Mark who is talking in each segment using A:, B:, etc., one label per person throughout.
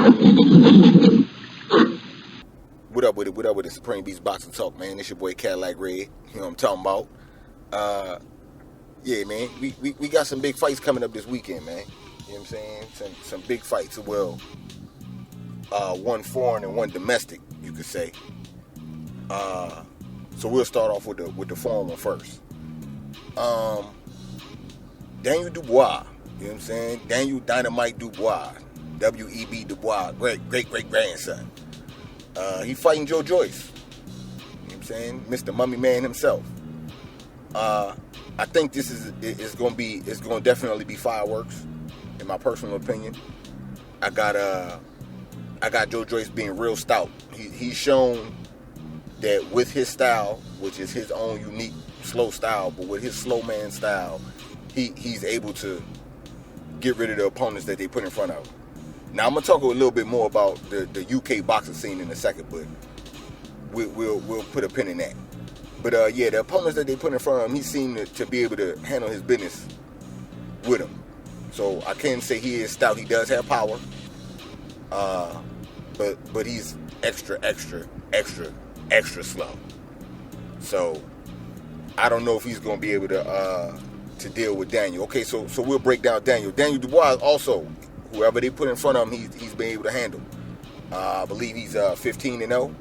A: What up with it? What up with the Supreme Beast Boxing Talk, man? It's your boy Cadillac Red. You know what I'm talking about? Uh, yeah, man. We got some big fights coming up this weekend, man. You know what I'm saying? Some big fights. Well, one foreign and one domestic, you could say. So we'll start off with the foreign one first. Daniel Dubois. You know what I'm saying? Daniel Dynamite Dubois. W.E.B. Dubois. Great grandson. He fighting Joe Joyce. You know what I'm saying? Mr. Mummy Man himself. I think this is going to definitely be fireworks, in my personal opinion. I got Joe Joyce being real stout. He's shown that with his style, which is his own unique slow style, but with his slow man style, he's able to get rid of the opponents that they put in front of him. Now I'm gonna talk a little bit more about the UK boxing scene in a second, but we'll put a pin in that. But yeah, the opponents that they put in front of him, he seemed to be able to handle his business with him. So I can't say he is stout. He does have power, but he's extra slow. So I don't know if he's gonna be able to deal with Daniel. Okay, so we'll break down Daniel. Daniel Dubois also. Whoever they put in front of him, he's been able to handle. I believe he's 15-0.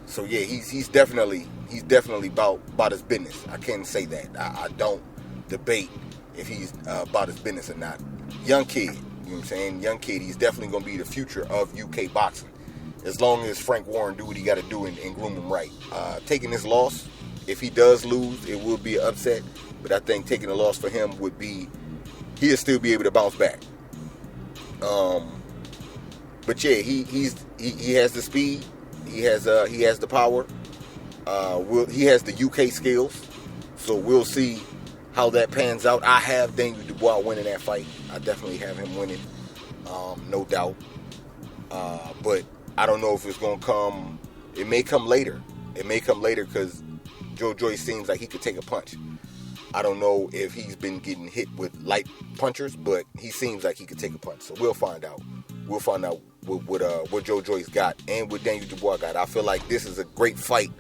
A: So yeah, he's definitely about his business. I can't say that. I don't debate if he's about his business or not. Young kid, you know what I'm saying? Young kid. He's definitely gonna be the future of UK boxing, as long as Frank Warren do what he got to do and groom him right. Taking this loss, if he does lose, it will be an upset. But I think taking a loss for him would be. He'll still be able to bounce back. But yeah, he has the speed. He has the power. He has the UK skills. So we'll see how that pans out. I have Daniel Dubois winning that fight. I definitely have him winning, no doubt. But I don't know if it's gonna come. It may come later. It may come later because Joe Joyce seems like he could take a punch. I don't know if he's been getting hit with light punchers, but he seems like he could take a punch. So we'll find out. We'll find out what Joe Joyce got and what Daniel Dubois got. I feel like this is a great fight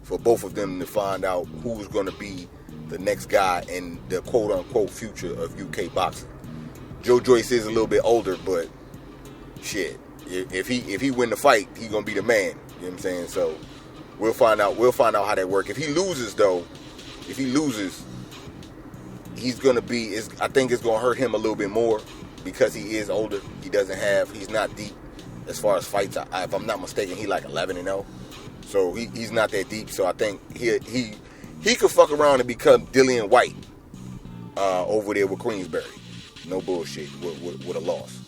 A: for both of them to find out who's going to be the next guy in the quote-unquote future of UK boxing. Joe Joyce is a little bit older, but shit, if he win the fight, he's going to be the man. You know what I'm saying? So we'll find out how that works. If he loses, he's gonna be. I think it's gonna hurt him a little bit more because he is older. He's not deep as far as fights. If I'm not mistaken, he like 11-0, so he's not that deep. So I think he could fuck around and become Dillian White over there with Queensberry. No bullshit with a loss.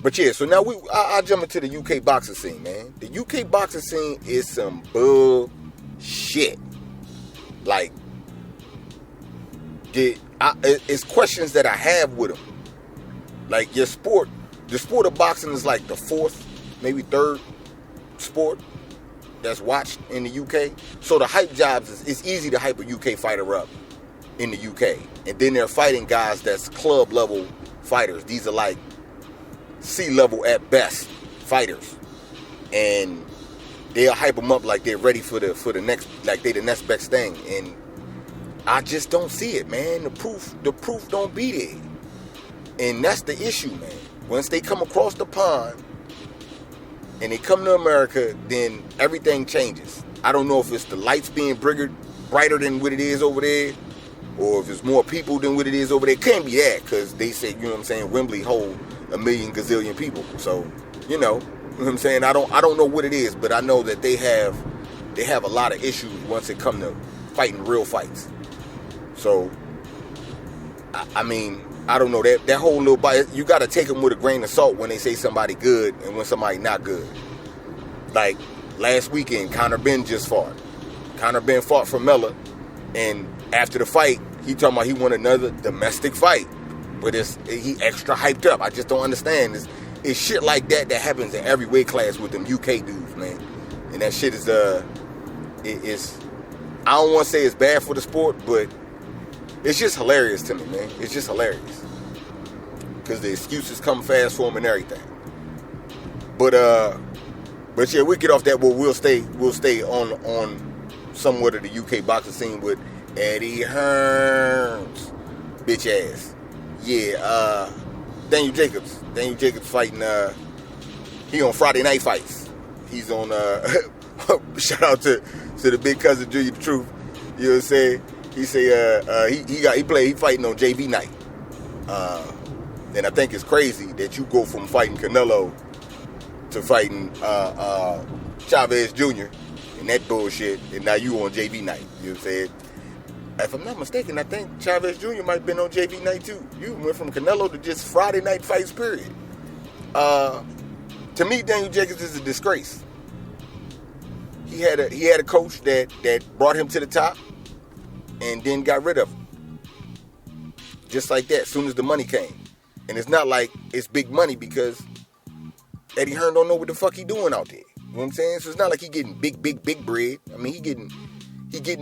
A: But yeah, so now I jump into the UK boxing scene, man. The UK boxing scene is some bullshit. Like. It's questions that I have with them. Like the sport of boxing is like the fourth, maybe third sport that's watched in the UK. So the hype jobs it's easy to hype a UK fighter up in the UK, and then they're fighting guys that's club level fighters. These are like C level at best fighters, and they'll hype them up like they're ready for the next, like they the next best thing. And I just don't see it, man. The proof don't be there. And that's the issue, man. Once they come across the pond and they come to America, then everything changes. I don't know if it's the lights being brighter than what it is over there, or if it's more people than what it is over there. It can't be that, because they say, you know what I'm saying, Wembley hold 1 million gazillion people. So, you know what I'm saying? I don't know what it is, but I know that they have a lot of issues once it come to fighting real fights. So, I mean, I don't know, that whole little bite, you got to take them with a grain of salt when they say somebody good and when somebody not good. Like, last weekend, Conor Benn just fought. Conor Benn fought for Mella, and after the fight, he talking about he won another domestic fight. But he extra hyped up. I just don't understand. It's shit like that happens in every weight class with them UK dudes, man. And that shit is, it's, I don't want to say it's bad for the sport, but it's just hilarious to me, man. It's just hilarious. because the excuses come fast for him and everything. But yeah, we'll get off that. But we'll stay on somewhat of the UK boxing scene with Eddie Hearn's bitch ass. Yeah, Daniel Jacobs fighting. He on Friday Night Fights. He's on. Shout out to the big cousin Junior the Truth. You know what I'm saying? He say he fighting on JV night. And I think it's crazy that you go from fighting Canelo to fighting Chavez Jr. and that bullshit, and now you on JV night. You know what I'm saying? If I'm not mistaken, I think Chavez Jr. might have been on JV night too. You went from Canelo to just Friday night fights, period. To me, Daniel Jacobs is a disgrace. He had a coach that brought him to the top and then got rid of him. Just like that, as soon as the money came. And it's not like it's big money because Eddie Hearn don't know what the fuck he doing out there. You know what I'm saying? So it's not like he getting big bread. I mean, he getting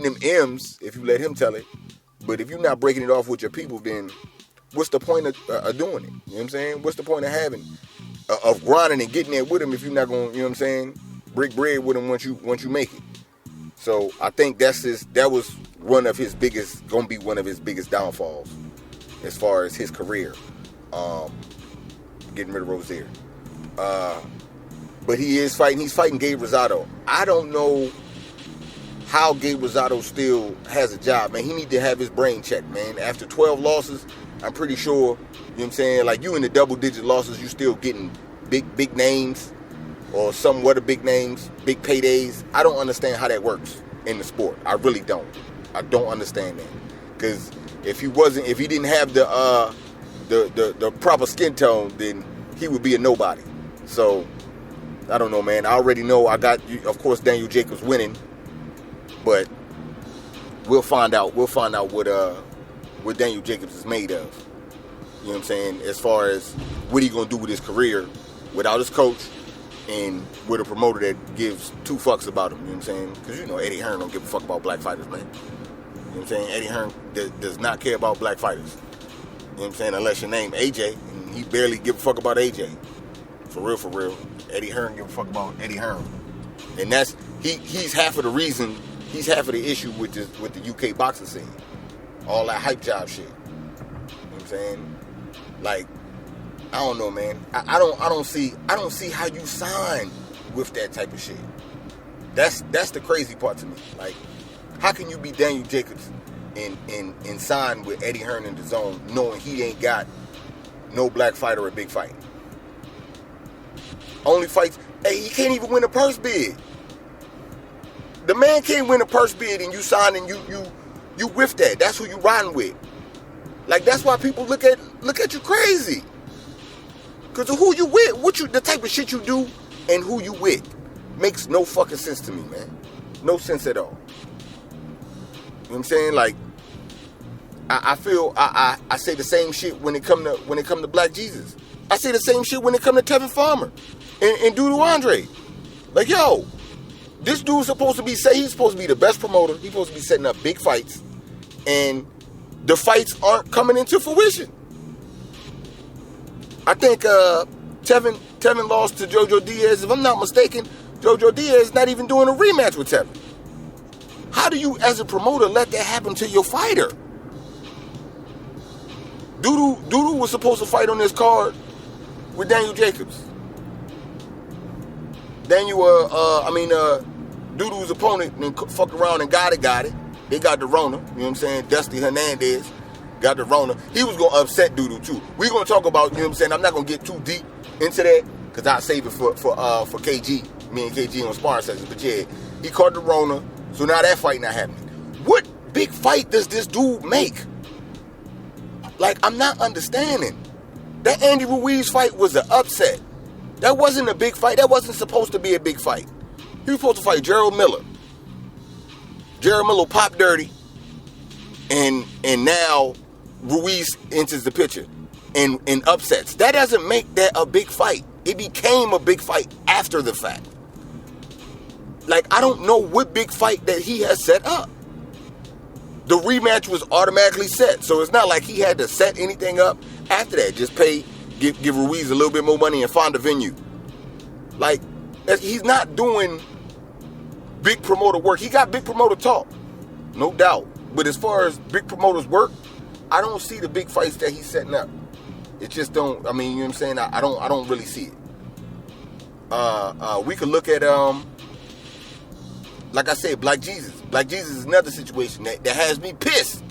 A: them M's if you let him tell it. But if you're not breaking it off with your people, then what's the point of doing it? You know what I'm saying? What's the point of having of grinding and getting there with him if you're not going, you know what I'm saying, break bread with him once you make it. So I think that was gonna be one of his biggest downfalls as far as his career. Getting rid of Rozier. But he's fighting Gabe Rosado. I don't know how Gabe Rosado still has a job, man. He need to have his brain checked, man. After 12 losses, I'm pretty sure, you know what I'm saying, like you in the double-digit losses, you still getting big names or somewhat of big names, big paydays. I don't understand how that works in the sport. I really don't. I don't understand that. Because if he didn't have the proper skin tone, then he would be a nobody. So, I don't know, man. I already know I got, of course, Daniel Jacobs winning. But we'll find out. We'll find out what Daniel Jacobs is made of. You know what I'm saying? As far as what he gonna do with his career without his coach and with a promoter that gives two fucks about him. You know what I'm saying? Because you know Eddie Hearn don't give a fuck about black fighters, man. You know what I'm saying? Eddie Hearn does not care about black fighters. You know what I'm saying? Unless your name AJ, and he barely give a fuck about AJ. For real. Eddie Hearn give a fuck about Eddie Hearn, and that's he's half of the reason. He's half of the issue with the UK boxing scene. All that hype job shit. You know what I'm saying? Like, I don't know, man. I don't see how you sign with that type of shit. That's the crazy part to me. Like, how can you be Daniel Jacobs and sign with Eddie Hearn in the zone knowing he ain't got no black fight or a big fight? Only fights. Hey, he can't even win a purse bid. The man can't win a purse bid and you sign and you with that. That's who you riding with. Like, that's why people look at you crazy. Cause of who you with, the type of shit you do and who you with makes no fucking sense to me, man. No sense at all. You know what I'm saying? Like, I feel I say the same shit when it come to Black Jesus. I say the same shit when it come to Tevin Farmer and Dudu Andre. Like, yo, this dude's supposed to be he's supposed to be the best promoter. He's supposed to be setting up big fights, and the fights aren't coming into fruition. I think Tevin lost to Jojo Diaz. If I'm not mistaken, Jojo Diaz is not even doing a rematch with Tevin. How do you, as a promoter, let that happen to your fighter? Dudu was supposed to fight on this card with Daniel Jacobs. Dudu's opponent then fucked around and got it. They got the Rona. You know what I'm saying? Dusty Hernandez got the Rona. He was going to upset Dudu too. We're going to talk about, you know what I'm saying? I'm not going to get too deep into that because I'll save it for KG. Me and KG on sparring sessions. But yeah, he caught the Rona. So now that fight not happening. What big fight does this dude make? Like, I'm not understanding. That Andy Ruiz fight was an upset. That wasn't a big fight. That wasn't supposed to be a big fight. He was supposed to fight Gerald Miller. Gerald Miller popped dirty. And now Ruiz enters the picture and upsets. That doesn't make that a big fight. It became a big fight after the fact. Like, I don't know what big fight that he has set up. The rematch was automatically set. So it's not like he had to set anything up after that. Just pay give Ruiz a little bit more money and find a venue. Like, he's not doing big promoter work. He got big promoter talk, no doubt. But as far as big promoters work, I don't see the big fights that he's setting up. It just don't. I mean, you know what I'm saying? I don't really see it. We could look at like I said, Black Jesus. Black Jesus is another situation that has me pissed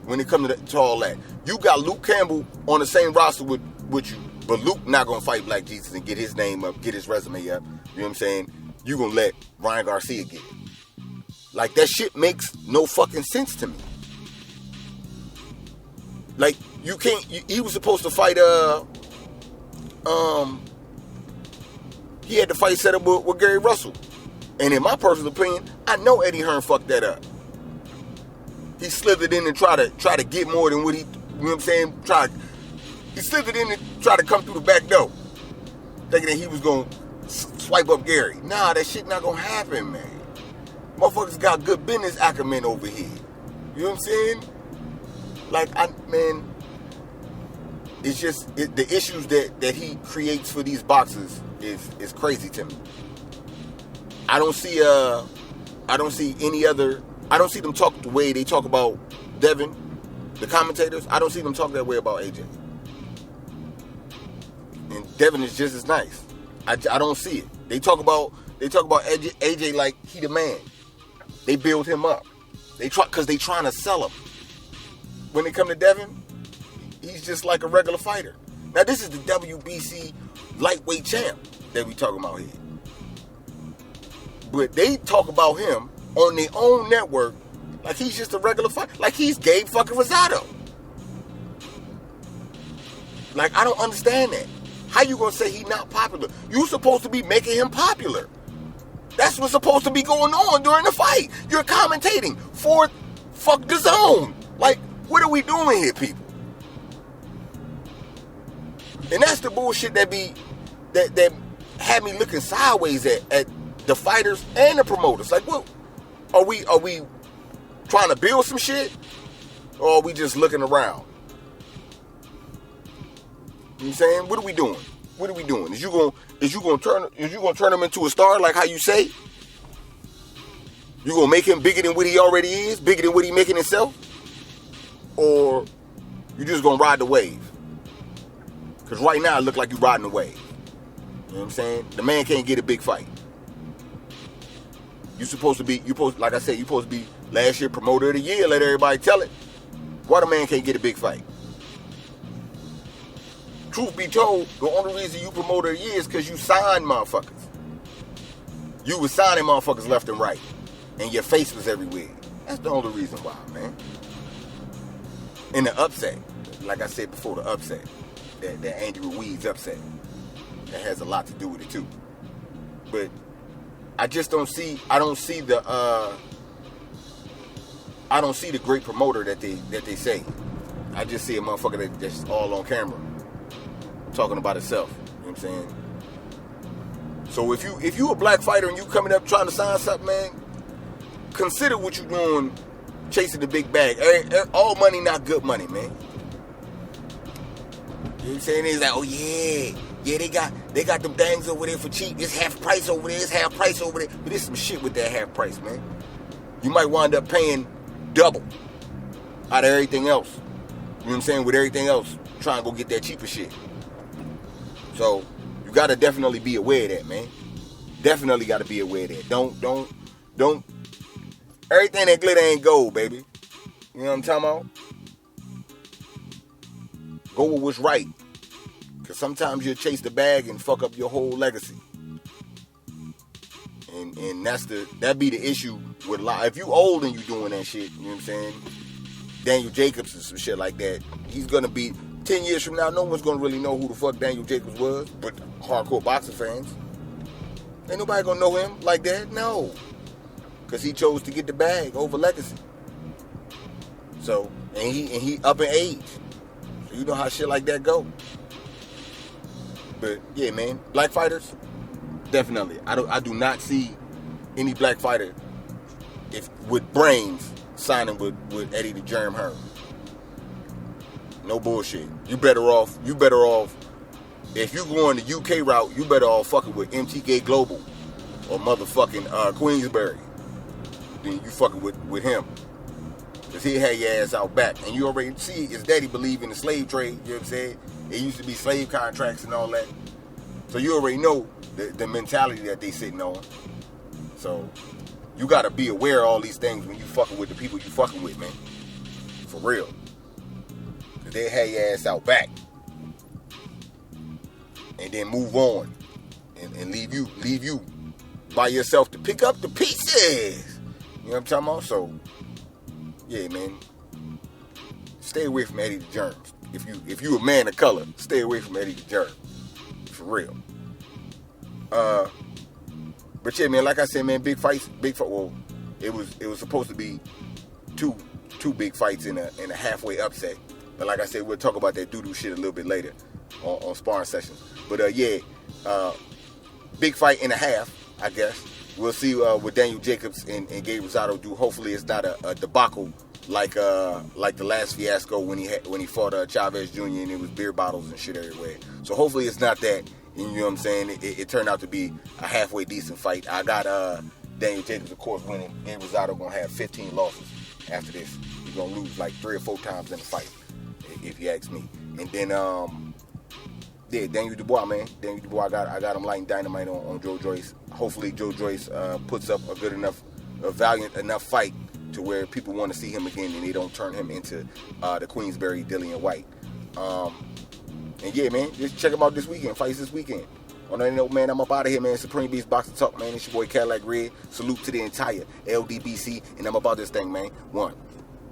A: when it comes to all that. You got Luke Campbell on the same roster with you, but Luke not gonna fight Black Jesus and get his name up, get his resume up. You know what I'm saying? You gonna let Ryan Garcia get it. Like, that shit makes no fucking sense to me. Like, you can't. He was supposed to fight. He had the fight set up with Gary Russell, and in my personal opinion, I know Eddie Hearn fucked that up. He slithered in and try to get more than what he. You know what I'm saying? He slithered in and tried to come through the back door, thinking that he was gonna swipe up Gary. Nah, that shit not gonna happen, man. Motherfuckers got good business acumen over here. You know what I'm saying? Like, it's just the issues that he creates for these boxers is crazy to me. I don't see any other. I don't see them talk the way they talk about Devin, the commentators. I don't see them talk that way about AJ. And Devin is just as nice. I don't see it. They talk about AJ like he the man. They build him up. Because they trying to sell him. When it come to Devin, he's just like a regular fighter. Now, this is the WBC lightweight champ that we talking about here. But they talk about him on their own network like he's just a regular fighter. Like he's Gabe fucking Rosado. Like, I don't understand that. How you gonna say he not popular? You supposed to be making him popular. That's what's supposed to be going on during the fight. You're commentating for fuck the zone. Like, what are we doing here, people? And that's the bullshit that had me looking sideways at the fighters and the promoters. Like, what are we trying to build some shit, or are we just looking around? You know what I'm saying? What are we doing? What are we doing? Is you gonna turn him into a star like how you say? You gonna make him bigger than what he already is, bigger than what he making himself? Or you just gonna ride the wave? Because right now it look like you riding the wave. You know what I'm saying? The man can't get a big fight. You're supposed to be last year promoter of the year, let everybody tell it. Why the man can't get a big fight? Truth be told, the only reason you promoter of the year is because you signed motherfuckers. You was signing motherfuckers left and right. And your face was everywhere. That's the only reason why, man. And the upset. Like I said before, the upset. That Andy Ruiz upset. That has a lot to do with it too. But I don't see the great promoter that they say. I just see a motherfucker that's all on camera talking about itself. You know what I'm saying? So if you a black fighter and you coming up trying to sign something, man, consider what you doing chasing the big bag. All money not good money, man. You know what I'm saying? It's like, oh yeah, they got them things over there for cheap. It's half price over there, it's half price over there. But there's some shit with that half price, man. You might wind up paying double out of everything else. You know what I'm saying? With everything else, trying to go get that cheaper shit. So you gotta definitely be aware of that, man. Definitely gotta be aware of that. Don't. Everything that glitter ain't gold, baby. You know what I'm talking about? Go with what's right. Because sometimes you'll chase the bag and fuck up your whole legacy. And that be the issue with a lot. If you old and you doing that shit, you know what I'm saying? Daniel Jacobs and some shit like that, he's gonna be 10 years from now, no one's gonna really know who the fuck Daniel Jacobs was, but hardcore boxing fans. Ain't nobody gonna know him like that, no. Because he chose to get the bag over legacy. So, and he up in age. So you know how shit like that go. But yeah, man, black fighters, definitely. I do not see any black fighter with brains signing with Eddie the Germ Hearn. No bullshit. You better off if you go on the UK route, you better all fucking with MTK Global or motherfucking Queensberry. Then you fucking with him. Because he had your ass out back. And you already see his daddy believe in the slave trade, you know what I'm saying? It used to be slave contracts and all that. So you already know the mentality that they sitting on. So you got to be aware of all these things when you fucking with the people you fucking with, man. For real. Because they had your ass out back. And then move on. And leave you by yourself to pick up the pieces. You know what I'm talking about? So, yeah, man. Stay away from Eddie the Germs. If you a man of color, stay away from Eddie the Germ. For real. But yeah, man, like I said, man, big fights. Well, it was supposed to be two big fights in a halfway upset. But like I said, we'll talk about that doo-doo shit a little bit later on sparring sessions. But yeah, big fight and a half, I guess. We'll see what Daniel Jacobs and Gabe Rosado do. Hopefully, it's not a debacle like the last fiasco when he fought Chavez Jr. and it was beer bottles and shit everywhere. So hopefully, it's not that. And you know what I'm saying? It turned out to be a halfway decent fight. I got Daniel Jacobs, of course, winning. Gabe Rosado gonna have 15 losses after this. He's gonna lose like 3 or 4 times in the fight, if you ask me. And then yeah, Daniel Dubois, man. Daniel Dubois, I got him lighting dynamite on Joe Joyce. Hopefully Joe Joyce puts up a valiant enough fight to where people want to see him again and they don't turn him into the Queensberry Dillian White. And yeah, man, just check him out this weekend. Fights this weekend. On that note, man, I'm up out of here, man. Supreme Beast Boxing Talk, man. It's your boy Cadillac Red. Salute to the entire LDBC, and I'm about this thing, man. 1.